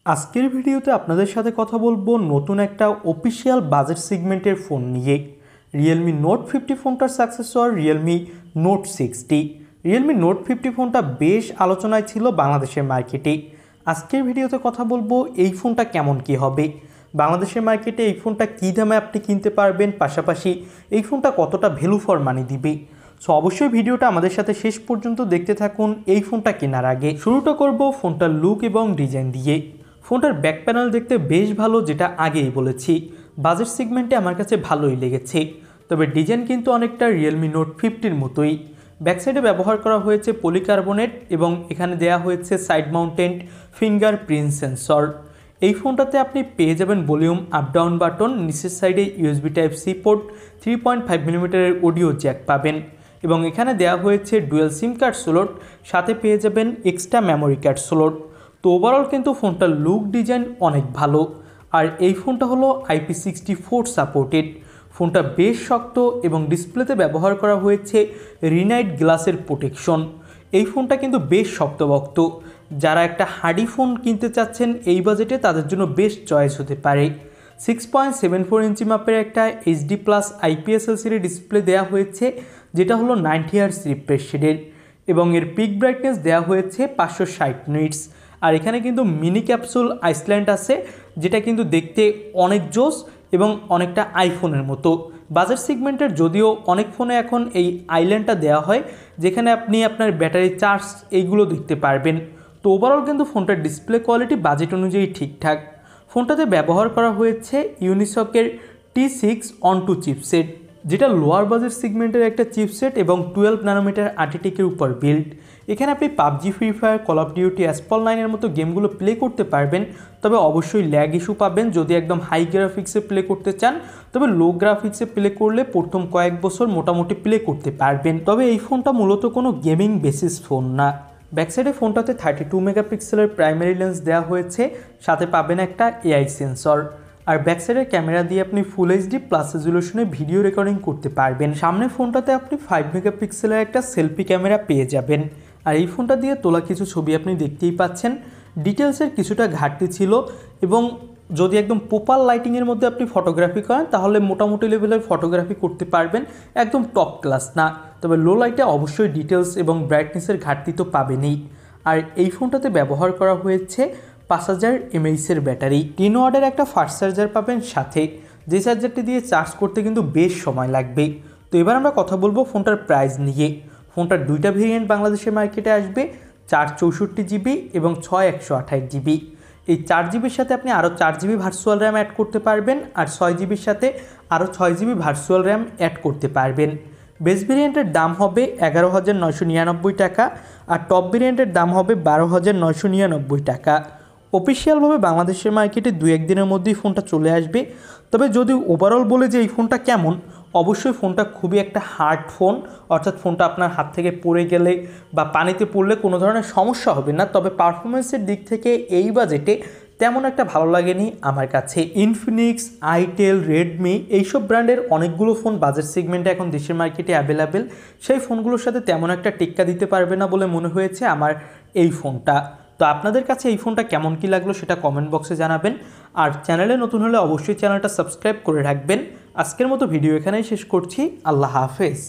আজকের ভিডিওতে আপনাদের সাথে কথা বলবো নতুন একটা অফিসিয়াল বাজেট সেগমেন্টের ফোন নিয়ে। রিয়েলমি নোট 50 ফোনটার successor Realme note 60। Realme note 50 ফোনটা বেশ আলোচনায় ছিল বাংলাদেশের মার্কেটে। আজকের ভিডিওতে কথা বলবো এই ফোনটা কেমন কি হবে, বাংলাদেশের মার্কেটে এই ফোনটা কী দামে আপনি কিনতে পারবেন, পাশাপাশি এই ফোনটা কতটা ভ্যালু ফর মানি দিবে। সো অবশ্যই ভিডিওটা আমাদের সাথে শেষ পর্যন্ত দেখতে থাকুন। এই ফোনটা কেনার আগে শুরুটা করব ফোনটার লুক এবং ডিজাইন দিয়ে। ফোনটার ব্যাক প্যানেল দেখতে বেশ ভালো, যেটা আগেই বলেছি বাজেট সেগমেন্টে আমার কাছে ভালোই লেগেছে। তবে ডিজাইন কিন্তু অনেকটা রিয়েলমি নোট 50-র মতোই। ব্যাক সাইডে ব্যবহার করা হয়েছে পলিকার্বনেট এবং এখানে দেয়া হয়েছে সাইড মাউন্টেড ফিঙ্গারপ্রিন্ট সেন্সর। এই ফোনটাতে আপনি পেয়ে যাবেন ভলিউম আপ ডাউন বাটন, নিচের সাইডে ইউএসবি টাইপ সি পোর্ট, 3.5 মিলিমিটারের অডিও জ্যাক পাবেন এবং এখানে দেওয়া হয়েছে ডুয়েল সিম কার্ড স্লট, সাথে পেয়ে যাবেন এক্সট্রা মেমোরি কার্ড স্লট। তো ওভারঅল কিন্তু ফোনটার লুক ডিজাইন অনেক ভালো। আর এই ফোনটা হলো IP64 সাপোর্টেড। ফোনটা বেশ শক্ত এবং ডিসপ্লেতে ব্যবহার করা হয়েছে রিনাইট গ্লাসের প্রোটেকশন। এই ফোনটা কিন্তু বেশ শক্তভক্ত। যারা একটা হার্ডি ফোন কিনতে চাচ্ছেন এই বাজেটে, তাদের জন্য বেস্ট চয়েস হতে পারে। 6.74 ইঞ্চি মাপের একটা HD+ IPS LCD ডিসপ্লে দেওয়া হয়েছে, যেটা হলো 90 Hz রিফ্রেশ রেটের এবং এর পিক ব্রাইটনেস দেওয়া হয়েছে 560 নিটস। আর এখানে কিন্তু মিনি ক্যাপসুল আইসল্যান্ড আছে, যেটা কিন্তু দেখতে অনেক জোস এবং অনেকটা আইফোনের মতো। বাজেট সেগমেন্টের যদিও অনেক ফোনে এখন এই আইল্যান্ডটা দেওয়া হয়, যেখানে আপনি আপনার ব্যাটারি চার্জ এইগুলো দেখতে পারবেন। তো ওভারঅল কিন্তু ফোনটার ডিসপ্লে কোয়ালিটি বাজেট অনুযায়ী ঠিকঠাক। ফোনটাতে ব্যবহার করা হয়েছে ইউনিসকের T6-on2 চিপসেট, যেটা লোয়ার বাজেট সেগমেন্টের একটা চিপসেট এবং 12 ন্যানোমিটার আর্টিটেকের উপর বিল্ড। এখানে আপনি PUBG, Free Fire, Call of Duty, Asphalt 9-এর মতো গেমগুলো প্লে করতে পারবেন। তবে অবশ্যই ল্যাগ ইস্যু পাবেন যদি একদম হাই গ্রাফিক্সে প্লে করতে চান। তবে লো গ্রাফিক্সে প্লে করলে প্রথম কয়েক বছর মোটামুটি প্লে করতে পারবেন। তবে এই ফোনটা মূলত কোনো গেমিং বেসিস ফোন না। ব্যাকসাইডে ফোনটাতে 32 মেগাপিক্সেলের প্রাইমারি লেন্স দেওয়া হয়েছে, সাথে পাবেন একটা AI সেন্সর। আর ব্যাকসাইডের ক্যামেরা দিয়ে আপনি ফুল HD+ রেজলিউশনে ভিডিও রেকর্ডিং করতে পারবেন। সামনে ফোনটাতে আপনি 5 মেগাপিক্সেলের একটা সেলফি ক্যামেরা পেয়ে যাবেন। আর এই ফোনটা দিয়ে তোলা কিছু ছবি আপনি দেখতেই পাচ্ছেন। ডিটেলসের কিছুটা ঘাটতি ছিল এবং যদি একদম প্রপার লাইটিংয়ের মধ্যে আপনি ফটোগ্রাফি করেন তাহলে মোটামুটি লেভেলের ফটোগ্রাফি করতে পারবেন, একদম টপ ক্লাস না। তবে লো লাইটে অবশ্যই ডিটেলস এবং ব্রাইটনেসের ঘাটতি তো পাবেনই। আর এই ফোনটাতে ব্যবহার করা হয়েছে 5000 mAh ব্যাটারি। 3 ওয়াটের একটা ফাস্ট চার্জার পাবেন সাথে, যে চার্জারটি দিয়ে চার্জ করতে কিন্তু বেশ সময় লাগবে। তো এবার আমরা কথা বলবো ফোনটার প্রাইস নিয়ে। ফোনটার দুইটা ভেরিয়েন্ট বাংলাদেশের মার্কেটে আসবে, 464GB এবং 6128GB। এই 4GBর সাথে আপনি আরও 4GB ভার্চুয়াল র্যাম অ্যাড করতে পারবেন, আর 6GBর সাথে আরও 6GB ভার্চুয়াল র্যাম অ্যাড করতে পারবেন। বেস ভেরিয়েন্টের দাম হবে 11,999 টাকা, আর টপ ভেরিয়েন্টের দাম হবে 12,999 টাকা। অফিসিয়ালভাবে বাংলাদেশের মার্কেটে 2-1 দিনের মধ্যেই ফোনটা চলে আসবে। তবে যদি ওভারঅল বলে যে এই ফোনটা কেমন, অবশ্যই ফোনটা খুবই একটা হার্ড ফোন, অর্থাৎ ফোনটা আপনার হাত থেকে পড়ে গেলে বা পানিতে পড়লে কোনো ধরনের সমস্যা হবে না। তবে পারফরমেন্সের দিক থেকে এই বাজেটে তেমন একটা ভালো লাগেনি আমার কাছে। ইনফিনিক্স, আইটেল, রেডমি এইসব ব্র্যান্ডের অনেকগুলো ফোন বাজেট সেগমেন্টে এখন দেশের মার্কেটে অ্যাভেলেবেল। সেই ফোনগুলোর সাথে তেমন একটা টেক্কা দিতে পারবে না বলে মনে হয়েছে আমার এই ফোনটা। তো আপনাদের কাছে এই ফোনটা কেমন কি লাগলো সেটা কমেন্ট বক্সে জানাবেন। আর চ্যানেলে নতুন হলে অবশ্যই চ্যানেলটা সাবস্ক্রাইব করে রাখবেন। আজকের মতো ভিডিও এখানেই শেষ করছি। আল্লাহ হাফেজ।